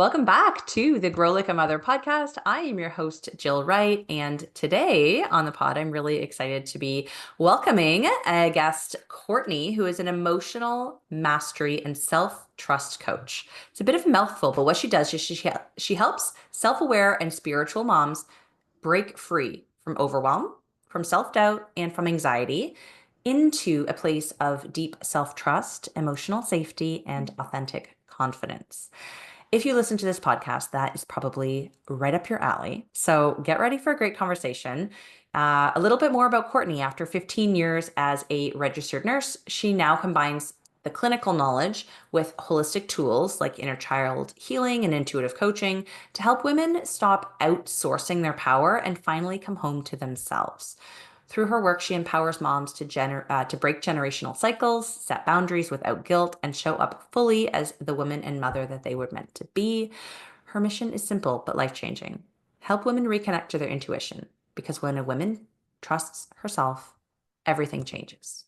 Welcome back to the Grow Like a Mother podcast. I am your host, Jill Wright. And today on the pod, I'm really excited to be welcoming a guest, Courtney, who is an emotional mastery and self-trust coach. It's a bit of a mouthful, but what she does is she helps self-aware and spiritual moms break free from overwhelm, from self-doubt, and from anxiety into a place of deep self-trust, emotional safety, and authentic confidence. If you listen to this podcast, that is probably right up your alley. So get ready for a great conversation. A little bit more about Courtney. After 15 years as a registered nurse, she now combines the clinical knowledge with holistic tools like inner child healing and intuitive coaching to help women stop outsourcing their power and finally come home to themselves. Through her work, she empowers moms to break generational cycles, set boundaries without guilt, and show up fully as the woman and mother that they were meant to be. Her mission is simple but life-changing. Help women reconnect to their intuition, because when a woman trusts herself, everything changes.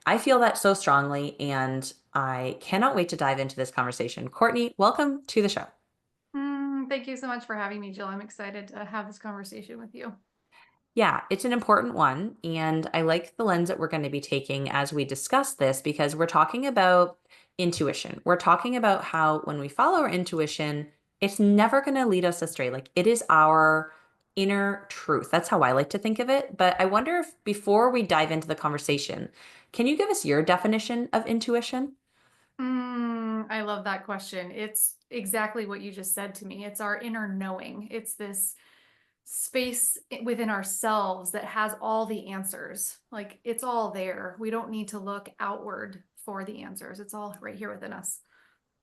I feel that so strongly, and I cannot wait to dive into this conversation. Courtney, welcome to the show. Thank you so much for having me, Jill. I'm excited to have this conversation with you. Yeah, it's an important one. And I like the lens that we're going to be taking as we discuss this because we're talking about intuition. We're talking about how when we follow our intuition, it's never going to lead us astray. Like it is our inner truth. That's how I like to think of it. But I wonder if before we dive into the conversation, can you give us your definition of intuition? I love that question. It's exactly what you just said to me. It's our inner knowing. It's this space within ourselves that has all the answers. Like it's all there. We don't need to look outward for the answers. It's all right here within us.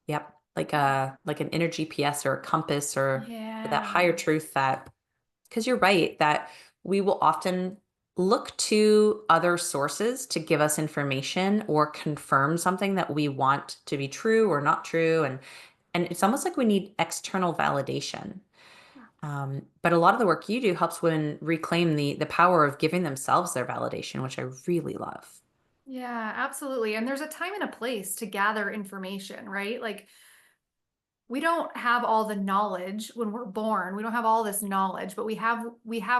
Yep. Like an inner GPS or a compass or that higher Yeah. truth that because you're right that we will often look to other sources to give us information or confirm something that we want to be true or not true. And it's almost like we need external validation. But a lot of the work you do helps women reclaim the power of giving themselves their validation, which I really love. Yeah, absolutely. And there's a time and a place to gather information, right? Like we don't have all the knowledge when we're born. We don't have all this knowledge, but we have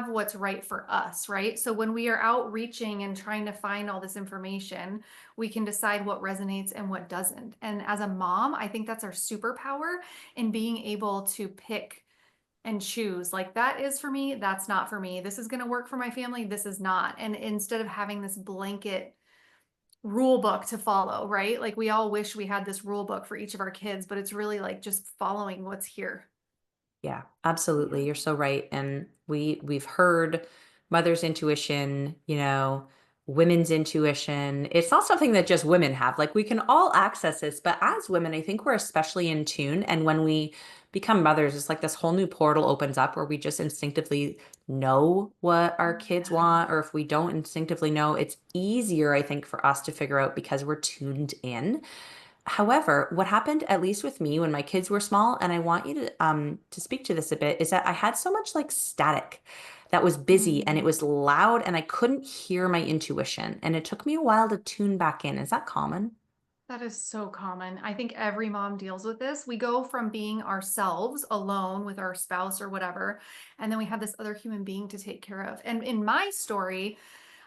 what's right for us, right? So when we are outreaching and trying to find all this information, we can decide what resonates and what doesn't. And as a mom, I think that's our superpower in being able to pick and choose. Like that is for me, that's not for me. This is going to work for my family, this is not. And instead of having this blanket rule book to follow, right? Like we all wish we had this rule book for each of our kids, but it's really like just following what's here. Yeah, Yeah. absolutely. You're so right. And we've heard mother's intuition, women's intuition. It's not something that just women have. Like we can all access this, but as women, I think we're especially in tune. And when we become mothers, it's like this whole new portal opens up where we just instinctively know what our kids Yeah. want, or if we don't instinctively know, it's easier, I think, for us to figure out because we're tuned in. However, what happened, at least with me, when my kids were small, and I want you to speak to this a bit, is that I had so much like static that was busy and it Mm. was loud and I couldn't hear my intuition. And it took me a while to tune back in. Is that common? That is so common. I think every mom deals with this. We go from being ourselves alone with our spouse or whatever, and then we have this other human being to take care of. And in my story,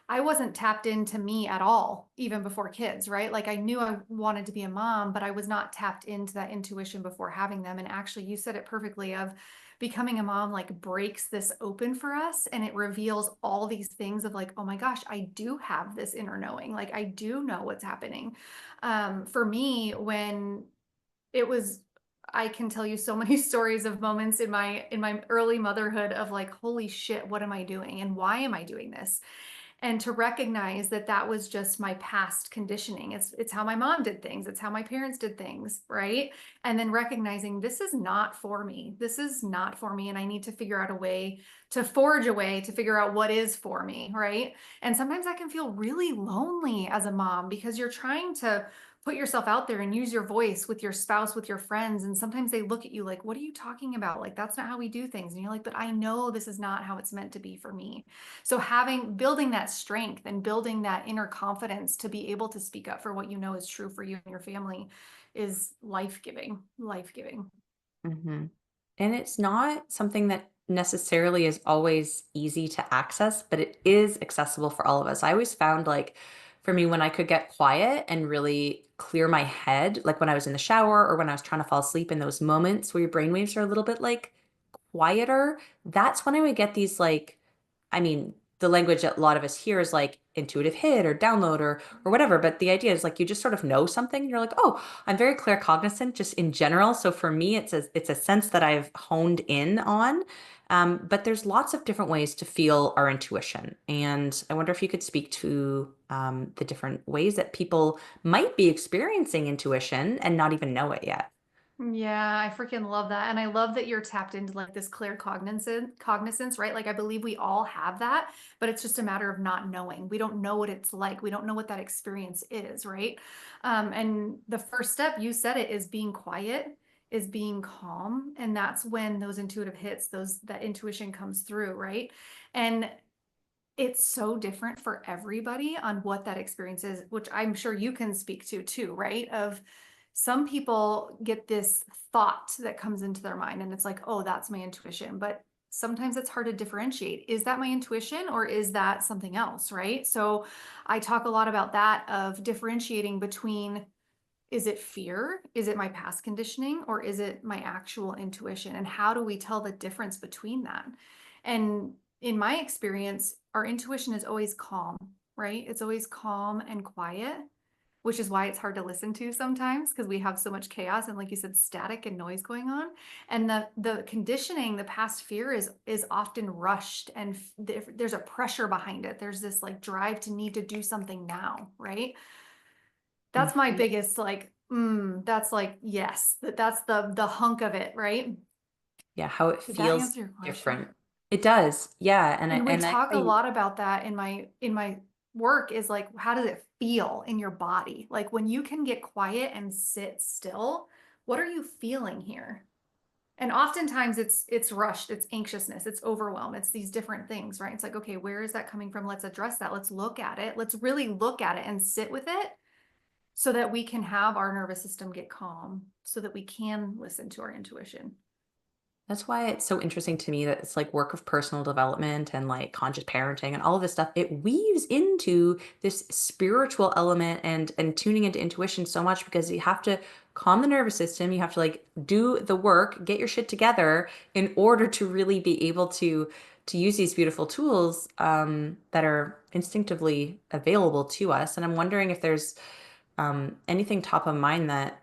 I wasn't tapped into me at all, even before kids, right? Like I knew I wanted to be a mom, but I was not tapped into that intuition before having them. And actually, you said it perfectly of becoming a mom like breaks this open for us and it reveals all these things of like, oh my gosh, I do have this inner knowing. Like I do know what's happening. For me, when it was I can tell you so many stories of moments in my early motherhood of like, holy shit, what am I doing? And why am I doing this? And to recognize that that was just my past conditioning. It's how my mom did things, it's how my parents did things, right? And then recognizing this is not for me, this is not for me, and I need to figure out a way to forge a way to figure out what is for me, right? And sometimes I can feel really lonely as a mom because you're trying to put yourself out there and use your voice with your spouse, with your friends, and sometimes they look at you like, what are you talking about? Like that's not how we do things. And you're like, but I know this is not how it's meant to be for me. So building that strength and building that inner confidence to be able to speak up for what you know is true for you and your family is life-giving, life-giving. Mhm. And it's not something that necessarily is always easy to access, but it is accessible for all of us. I always found like for me, when I could get quiet and really clear my head, like when I was in the shower or when I was trying to fall asleep in those moments where your brainwaves are a little bit like quieter, that's when I would get these like, I mean, the language that a lot of us hear is like intuitive hit or download or whatever. But the idea is like you just sort of know something. You're like, oh, I'm very clear cognizant just in general. So for me, it's a sense that I've honed in on. But there's lots of different ways to feel our intuition. And I wonder if you could speak to the different ways that people might be experiencing intuition and not even know it yet. Yeah, I freaking love that. And I love that you're tapped into like this clear cognizance, right? Like I believe we all have that, but it's just a matter of not knowing. We don't know what it's like. We don't know what that experience is, right? And the first step, you said it, is being quiet, is being calm. And that's when those intuitive hits, those that intuition comes through, right? And it's so different for everybody on what that experience is, which I'm sure you can speak to too, right? Of some people get this thought that comes into their mind and it's like, oh, that's my intuition. But sometimes it's hard to differentiate. Is that my intuition or is that something else, right? So I talk a lot about that of differentiating between, is it fear? Is it my past conditioning? Or is it my actual intuition? And how do we tell the difference between that? And in my experience, our intuition is always calm, right? It's always calm and quiet, which is why it's hard to listen to sometimes because we have so much chaos and, like you said, static and noise going on. And the conditioning, the past fear is often rushed, and there's a pressure behind it. There's this like drive to need to do something now, right? That's my Mhm. biggest like, that's like, yes, that's the hunk of it, right? Yeah, how it Did that feels answer your question? different. It does. Yeah, And we and talk a actually lot about that in my work, is like, how does it feel in your body? Like when you can get quiet and sit still, what are you feeling here? And oftentimes it's rushed, it's anxiousness, it's overwhelm, it's these different things, right? It's like, okay, where is that coming from? Let's address that. Let's look at it. Let's really look at it and sit with it so that we can have our nervous system get calm, so that we can listen to our intuition. that's why it's so interesting to me that it's like work of personal development and like conscious parenting and all of this stuff. It weaves into this spiritual element and tuning into intuition so much because you have to calm the nervous system. You have to like do the work, get your shit together in order to really be able to use these beautiful tools that are instinctively available to us. And I'm wondering if there's anything top of mind that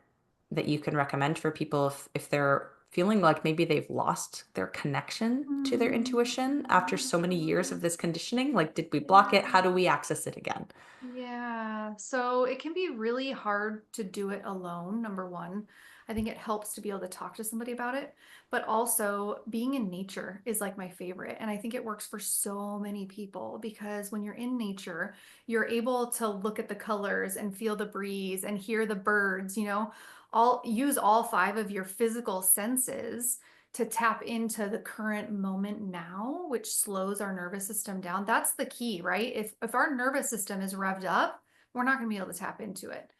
you can recommend for people if they're feeling like maybe they've lost their connection to their intuition after so many years of Mhm. this conditioning? Like, did we block it? How Yeah. do we access it again? Yeah. So it can be really hard to do it alone, number one. I think it helps to be able to talk to somebody about it. But also, being in nature is like my favorite. And I think it works for so many people because when you're in nature, you're able to look at the colors and feel the breeze and hear the birds, use all five of your physical senses to tap into the current moment now, which slows our nervous system down. That's the key, right? If our nervous system is revved up, we're not going to be able to tap into it.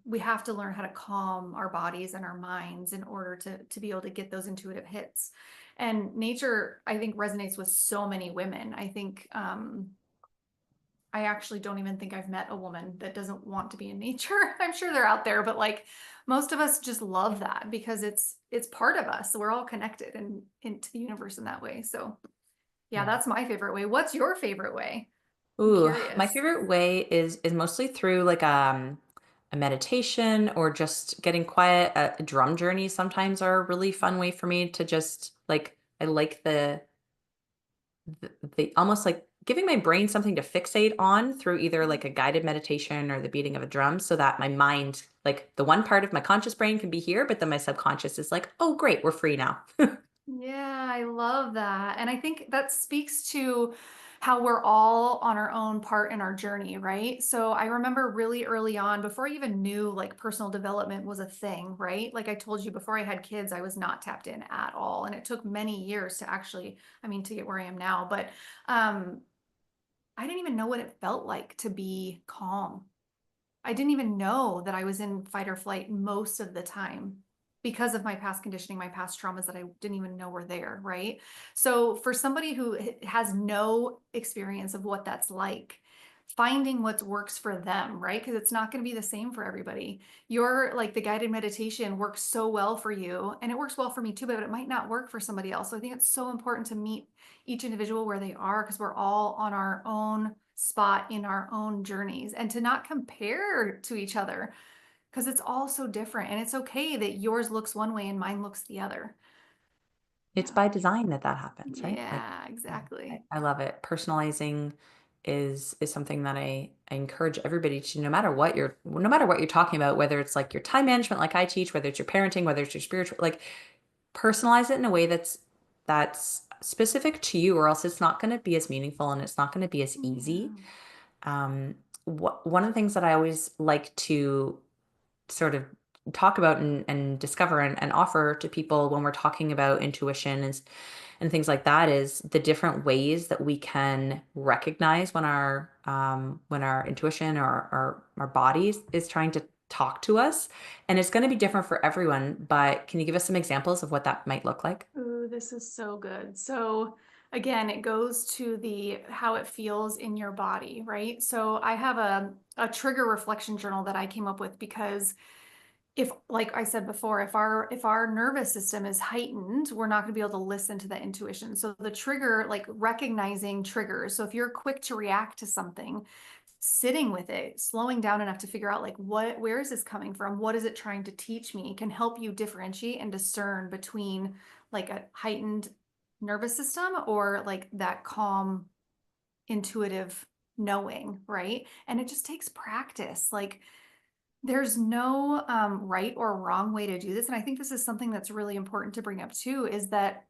We have to learn how to calm our bodies and our minds in order to be able to get those intuitive hits. And nature, I think, resonates with so many women. I think I actually don't even think I've met a woman that doesn't want to be in nature. I'm sure they're out there, but like most of us just love that because it's part of us. We're all connected and into the universe in that way. So yeah, Yeah. that's my favorite way. What's your favorite way? I'm Ooh, my curious. favorite way is mostly through like a meditation or just getting quiet. Drum journeys sometimes are a really fun way for me to just like I like the almost like giving my brain something to fixate on through either like a guided meditation or the beating of a drum so that my mind, like the one part of my conscious brain can be here, but then my subconscious is like, oh, great, we're free now. Yeah, I love that. And I think that speaks to how we're all on our own part in our journey, right? So I remember really early on, before I even knew like personal development was a thing, right? Like I told you, before I had kids, I was not tapped in at all. And it took many years to actually, I mean, to get where I am now. But um, I didn't even know what it felt like to be calm. I didn't even know that I was in fight or flight most of the time. because of my past conditioning, my past traumas that I didn't even know were there, right? So for somebody who has no experience of what that's like, finding what works for them, right? Because it's not going to be the same for everybody. Your like the guided meditation works so well for you, and it works well for me too, but it might not work for somebody else. So I think it's so important to meet each individual where they are, because we're all on our own spot in our own journeys, and to not compare to each other, because it's all so different, and it's okay that yours looks one way and mine looks the other. It's Yeah. by design that that happens, right? Like, Yeah, yeah, exactly. I love it. Personalizing is something that I encourage everybody to, no matter what you're talking about, whether it's like your time management, like I teach, whether it's your parenting, whether it's your spiritual, like personalize it in a way that's specific to you, or else it's not going to be as meaningful and it's not going to be as easy. Yeah. Um, one of the things that I always like to sort of talk about and discover and offer to people when we're talking about intuition and things like that is the different ways that we can recognize when our intuition or our bodies is trying to talk to us. And it's going to be different for everyone, but can you give us some examples of what that might look like? Ooh, this is so good. So again, it goes to the how it feels in your body, right? So I have a trigger reflection journal that I came up with because if, like I said before, if our nervous system is heightened, we're not going to be able to listen to that intuition. So the trigger, like recognizing triggers. So if you're quick to react to something, sitting with it, slowing down enough to figure out like where is this coming from? What is it trying to teach me? Can help you differentiate and discern between like a heightened nervous system or like that calm, intuitive knowing, right? And it just takes practice. Like there's no right or wrong way to do this. And I think this is something that's really important to bring up too, is that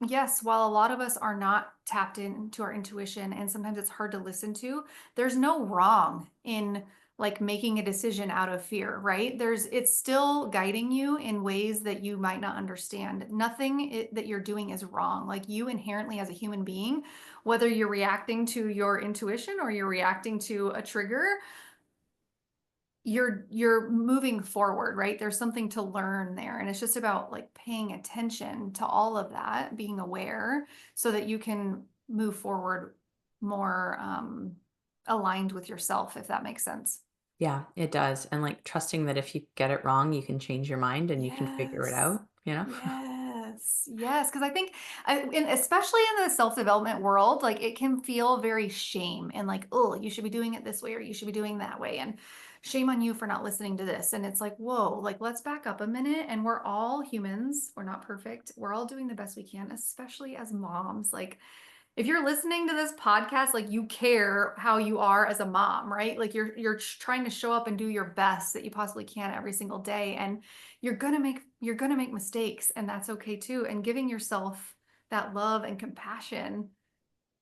yes, while a lot of us are not tapped into our intuition and sometimes it's hard to listen to, there's no wrong in like making a decision out of fear, right? It's still guiding you in ways that you might not understand. Nothing that you're doing is wrong. Like you inherently as a human being, whether you're reacting to your intuition or you're reacting to a trigger, you're moving forward, right? There's something to learn there, and it's just about like paying attention to all of that, being aware so that you can move forward more aligned with yourself, if that makes sense. Yeah, it does. And like trusting that if you get it wrong, you can change your mind and you can figure it Yes. out, you know? Yes. Yes. Because I think, especially in the self-development world, like it can feel very shame and like, oh, you should be doing it this way or you should be doing that way. And shame on you for not listening to this. And it's like, whoa, like let's back up a minute. And we're all humans. We're not perfect. We're all doing the best we can, especially as moms. Like, if you're listening to this podcast, like you care how you are as a mom, right? Like you're trying to show up and do your best that you possibly can every single day, and you're going to make mistakes, and that's okay too. And giving yourself that love and compassion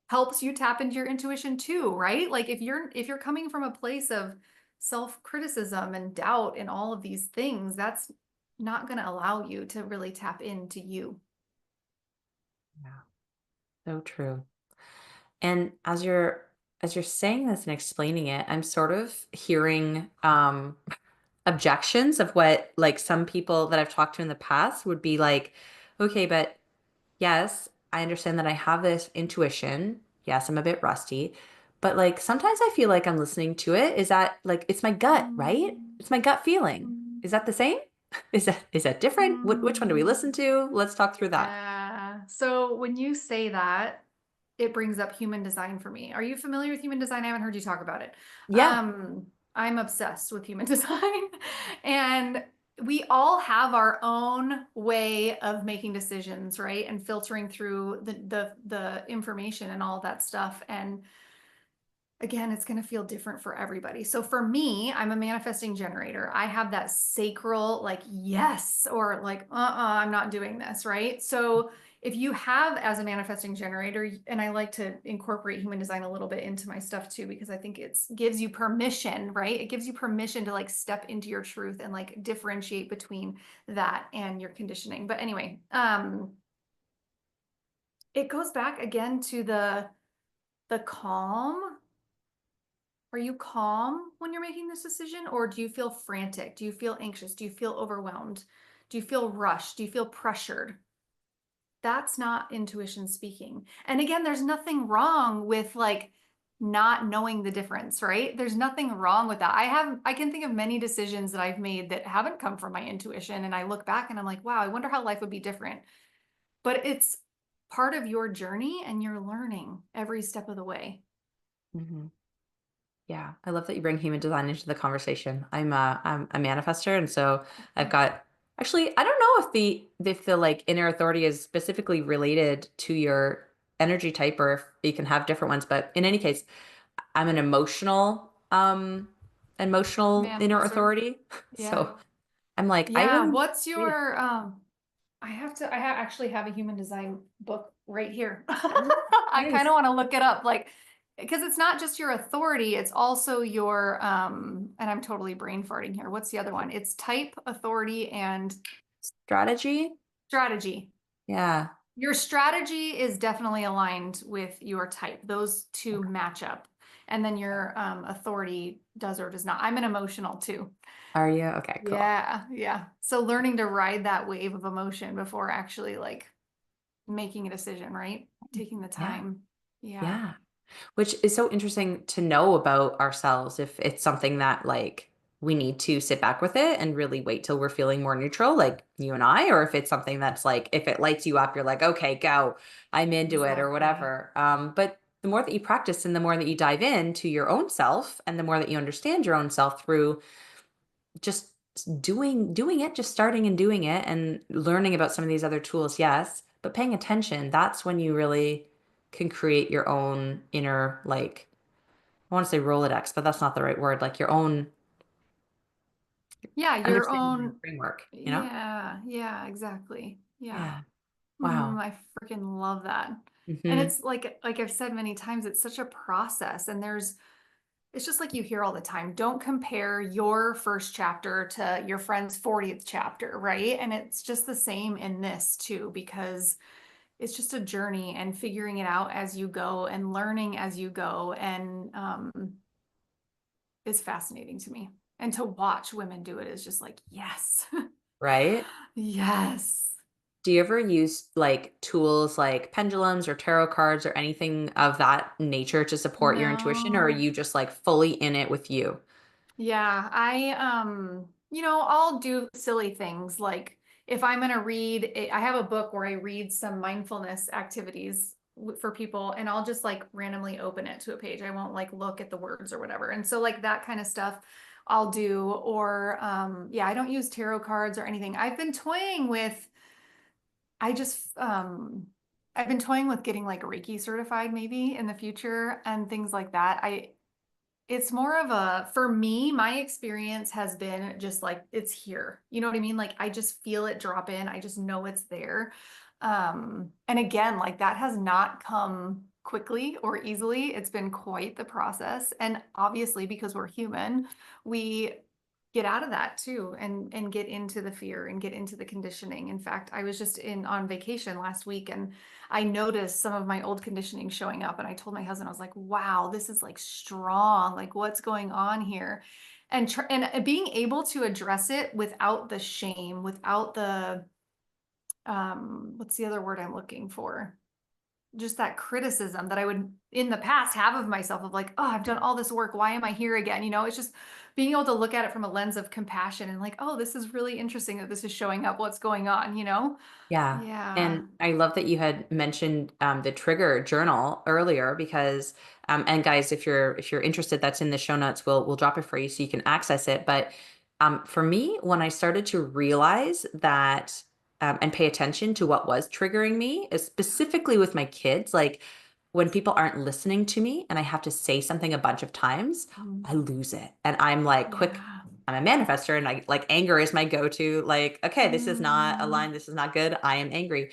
helps you tap into your intuition too, right? Like if you're coming from a place of self-criticism and doubt and all of these things, that's not going to allow you to really tap into you. Yeah, so true. And as you're saying this and explaining it, I'm sort of hearing objections of what like some people that I've talked to in the past would be like, okay, but yes, I understand that I have this intuition. Yes, I'm a bit rusty, but like sometimes I feel like I'm listening to it. Is that like it's my gut, right? Mm. It's my gut feeling. Is that the same? Is that different? Which one do we listen Mm. to? Let's talk through that. Yeah. So when you say that, it brings up human design for me. Are you familiar with human design? I haven't heard you talk about it. Yeah. I'm obsessed with human design, and we all have our own way of making decisions, right? And filtering through the information and all of that stuff. And again, it's going to feel different for everybody. So for me, I'm a manifesting generator. I have that sacral, like, yes, or like, I'm not doing this, right? So if you have as a manifesting generator, and I like to incorporate human design a little bit into my stuff too, because I think it gives you permission, right? It gives you permission to like step into your truth and like differentiate between that and your conditioning. But anyway, it goes back again to the calm. Are you calm when you're making this decision, or do you feel frantic? Do you feel anxious? Do you feel overwhelmed? Do you feel rushed? Do you feel pressured? That's not intuition speaking. And again, there's nothing wrong with like not knowing the difference, right? There's nothing wrong with that. I can think of many decisions that I've made that haven't come from my intuition. And I look back and I'm like, wow, I wonder how life would be different. But it's part of your journey and you're learning every step of the way. Hmm. Yeah, I love that you bring human design into the conversation. I'm a manifester, and so I've got actually I don't know if the like inner authority is specifically related to your energy type or if you can have different ones, but in any case, I'm an emotional inner Manifestor. authority. Yeah. So I'm like I Yeah. really What's your actually have a human design book right here. oh, I kind of nice want to look it up, like, because it's not just your authority, it's also your, and I'm totally brain farting here. What's the other one? It's type, authority, and strategy. strategy. Yeah. Your strategy is definitely aligned with your type. Those two Okay. match up. And then your authority does or does not. I'm an emotional too. Are you? Okay, cool. Yeah, yeah. So learning to ride that wave of emotion before actually like making a decision, right? Taking the Yeah. time. Yeah. Yeah. Which is so interesting to know about ourselves if it's something that like we need to sit back with it and really wait till we're feeling more neutral, like you and I, or if it's something that's like if it lights you up, you're like, okay, go, I'm into it or Exactly. whatever. But the more that you practice and the more that you dive into your own self and the more that you understand your own self through just doing it, just starting and doing it and learning about some of these other tools, yes, but paying attention, that's when you really can create your own inner like I want to say Rolodex, but that's not the right word, like your own Yeah, your understanding and own. framework, you know? Yeah, yeah, exactly. Yeah. Yeah. Wow. I freaking love that. And Hmm. it's like I've said many times, it's such a process. And it's just like you hear all the time. Don't compare your first chapter to your friend's 40th chapter, right? And it's just the same in this too, because it's just a journey and figuring it out as you go and learning as you go. And is fascinating to me. And to watch women do it is just like, yes, Right? yes. Do you ever use like tools like pendulums or tarot cards or anything of that nature to support your intuition, or are No. you just like fully in it with you? Yeah, I'll do silly things like if I'm going to I have a book where I read some mindfulness activities for people and I'll just like randomly open it to a page. I won't like look at the words or whatever. And so like that kind of stuff I'll do or yeah, I don't use tarot cards or anything. I just I've been toying with getting like Reiki certified maybe in the future and things like that. I It's more of for me, my experience has been just like it's here. You know what I mean? Like I just feel it drop in. I just know it's there. And again, like that has not come quickly or easily. It's been quite the process. And obviously, because we're human, we get out of that too and get into the fear and get into the conditioning. In fact, I was just in on vacation last week and I noticed some of my old conditioning showing up and I told my husband, I was like, wow, this is like strong. Like what's going on here? And being able to address it without the shame, without the what's the other word I'm looking for? Just that criticism that I would in the past have of myself of like, oh, I've done all this work. Why am I here again? It's just being able to look at it from a lens of compassion and like, oh, this is really interesting that this is showing up. What's going on? Yeah. Yeah. And I love that you had mentioned the trigger journal earlier because and guys, if you're interested, that's in the show notes. We'll drop it for you so you can access it. But for me, when I started to realize that and pay attention to what was triggering me, specifically with my kids, like when people aren't listening to me and I have to say something a bunch of times, Mm. I lose it. And I'm like quick Yeah. I'm a manifester and I like anger is my go-to. Like, okay, this is not Mm. aligned. This is not good. I am angry.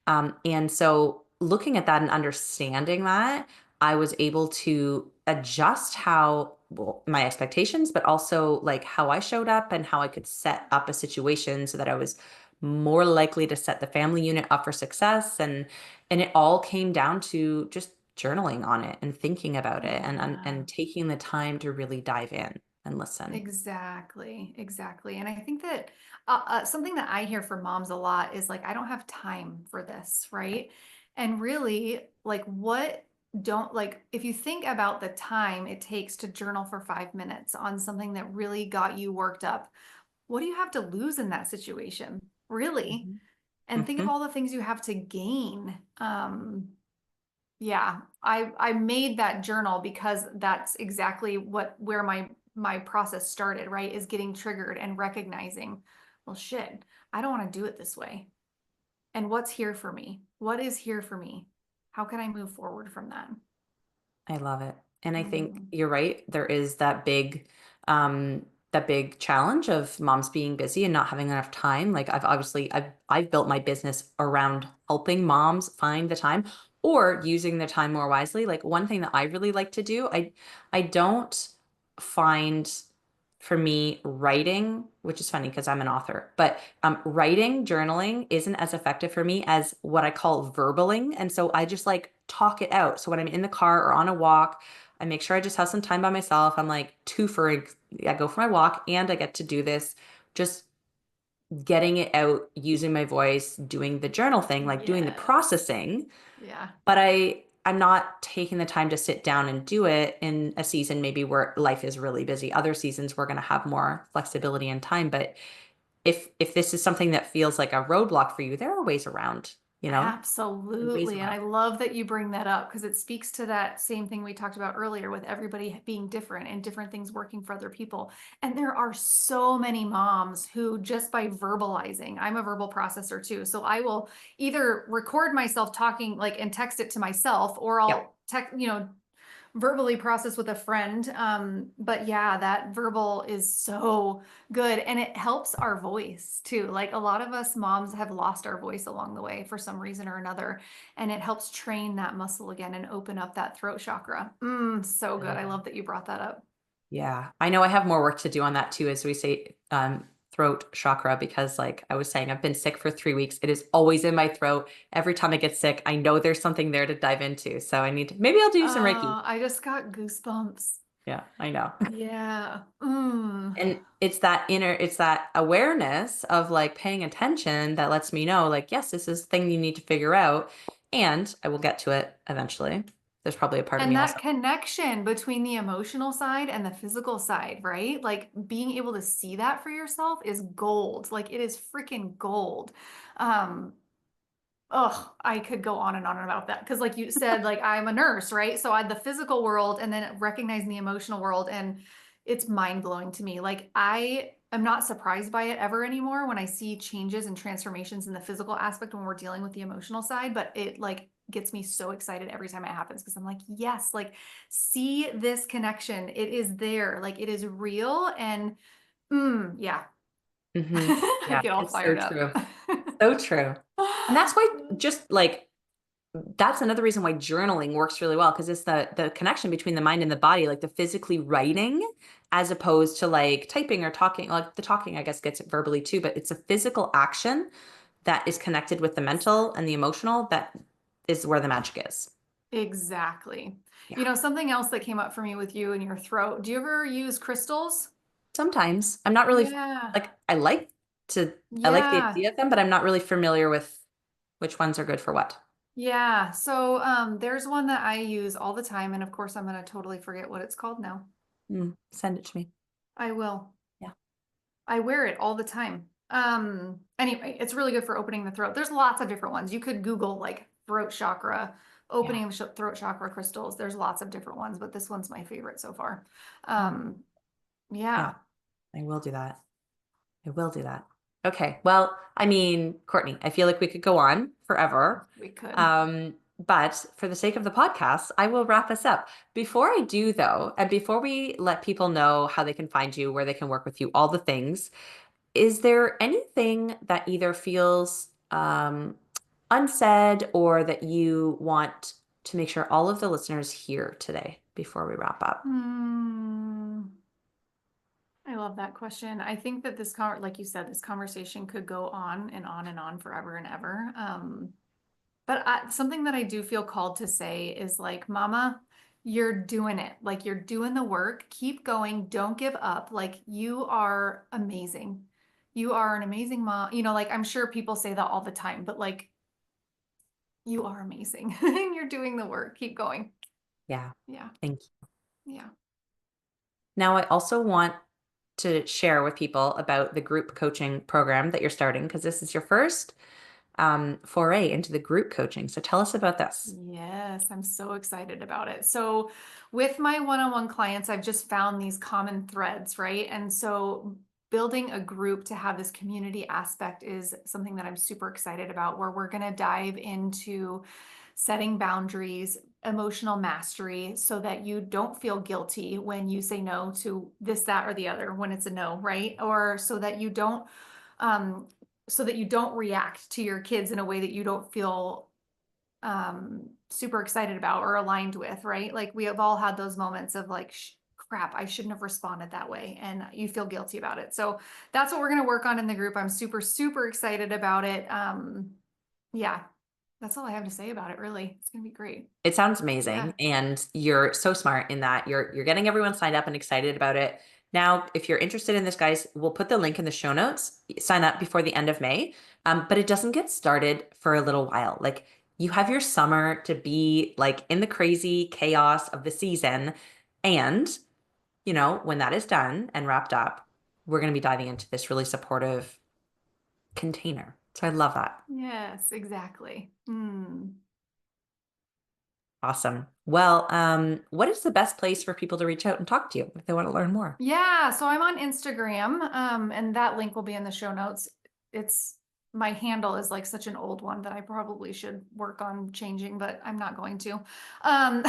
And so looking at that and understanding that, I was able to adjust how, well, my expectations, but also like how I showed up and how I could set up a situation so that I was more likely to set the family unit up for success. And it all came down to just journaling on it and thinking about it and Yeah. taking the time to really dive in. and listen. Exactly, exactly. And I think that something that I hear from moms a lot is like, I don't have time for this, right? And really, like, what don't like, if you think about the time it takes to journal for 5 minutes on something that really got you worked up, what do you have to lose in that situation? Really? Mhm. And think of Mhm. all the things you have to gain. Yeah, I made that journal because that's exactly where my process started, right? Is getting triggered and recognizing, well, shit, I don't want to do it this way. And what's here for me? What is here for me? How can I move forward from that? I love it. And I think Mm, you're right. There is that big challenge of moms being busy and not having enough time. Like I've built my business around helping moms find the time or using the time more wisely. Like one thing that I really like to do, I don't find for me writing, which is funny because I'm an author, but writing, journaling isn't as effective for me as what I call verbaling. And so I just like talk it out. So when I'm in the car or on a walk, I make sure I just have some time by myself. I'm like I go for my walk and I get to do this, just getting it out, using my voice, doing the journal thing, like doing the yes. processing. Yeah. But I'm not taking the time to sit down and do it in a season maybe where life is really busy. Other seasons we're going to have more flexibility and time, but if this is something that feels like a roadblock for you, there are ways around, you know? There are ways Absolutely. And around. I love that you bring that up because it speaks to that same thing we talked about earlier with everybody being different and different things working for other people. And there are so many moms who just by verbalizing, I'm a verbal processor too. So I will either record myself talking like and text it to myself or Yeah. I'll text, verbally process with a friend. But yeah, that verbal is so good. And it helps our voice too. Like a lot of us moms have lost our voice along the way for some reason or another. And it helps train that muscle again and open up that throat chakra. So I good. love I it. love that you brought that up. Yeah. I know I have more work to do on that too, as we say, throat chakra, because like I was saying, I've been sick for 3 weeks. It is always in my throat. Every time I get sick, I know there's something there to dive into. So maybe I'll do some Reiki. I just got goosebumps. Yeah, I know. Yeah. And it's that awareness of like paying attention that lets me know, like, yes, this is a thing you need to figure out. And I will get to it eventually. There's probably a part of And me that also. connection between the emotional side and the physical side, right? Like being able to see that for yourself is gold. Like it is freaking gold. Um, I could go on and on about that because, like you said, like I'm a nurse, right? So I had the physical world and then recognizing the emotional world, and it's mind blowing to me. Like I am not surprised by it ever anymore when I see changes and transformations in the physical aspect when we're dealing with the emotional side, but it like gets me so excited every time it happens because I'm like, yes, like see this connection. It is there, like it is real, and yeah, Hmm. I Yeah, get all it's so fired up. true. So true. And that's why just like that's another reason why journaling works really well because it's the connection between the mind and the body, like the physically writing as opposed to like typing or talking. Like the talking, I guess, gets it verbally too, but it's a physical action that is connected with the mental and the emotional that is where the magic is. Exactly. Yeah. Something else that came up for me with you and your throat. Do you ever use crystals? Sometimes I'm not really Yeah. like I like the Yeah. idea of them, but I'm not really familiar with which ones are good for what. Yeah. So there's one that I use all the time, and of course I'm gonna totally forget what it's called now. Send it to me. I will. Yeah. I wear it all the time. Anyway, it's really good for opening the throat. There's lots of different ones. You could Google like throat chakra, Yeah. opening of throat chakra crystals. There's lots of different ones, but this one's my favorite so far. Oh, Um, yeah. yeah, I will do that. I will do that. Okay. Well, I mean, Courtney, I feel like we could go on forever. we could. But for the sake of the podcast, I will wrap us up. Before I do, though, and before we let people know how they can find you, where they can work with you, all the things, is there anything that either feels unsaid or that you want to make sure all of the listeners hear today before we wrap up? Hmm. I love that question. I think that like you said, this conversation could go on and on and on forever and ever. But something that I do feel called to say is like, Mama, you're doing it. Like you're doing the work. Keep going. Don't give up. Like you are amazing. You are an amazing mom. You know, like I'm sure people say that all the time, but like you are amazing and you're doing the work. Keep going. Yeah. Yeah. Thank you. Yeah. Now, I also want to share with people about the group coaching program that you're starting because this is your first foray into the group coaching. So tell us about this. Yes, I'm so excited about it. So, with my one on one clients, I've just found these common threads, right? And so, building a group to have this community aspect is something that I'm super excited about, where we're going to dive into setting boundaries, emotional mastery, so that you don't feel guilty when you say no to this, that, or the other when it's a no, right? Or um, so that you don't react to your kids in a way that you don't feel super excited about or aligned with, right? Like we have all had those moments of like, crap, I shouldn't have responded that way. And you feel guilty about it. So that's what we're going to work on in the group. I'm super, super excited about it. Yeah, that's all I have to say about it, really. It's going to be great. It sounds Yeah. amazing, and you're so smart in that you're getting everyone signed up and excited about it. Now, if you're interested in this, guys, we'll put the link in the show notes. Sign up before the end of May, but it doesn't get started for a little while. Like you have your summer to be like in the crazy chaos of the season, and when that is done and wrapped up, we're going to be diving into this really supportive container. So I love that. Yes, exactly. Hmm. Awesome. Well, what is the best place for people to reach out and talk to you if they want to learn more? Yeah, so I'm on Instagram, and that link will be in the show notes. It's my handle is like such an old one that I probably should work on changing, but I'm not going to. Um,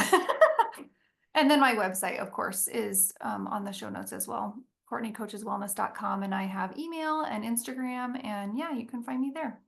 and then my website, of course, is on the show notes as well, courtneycoacheswellness.com, and I have email and Instagram, and yeah, you can find me there.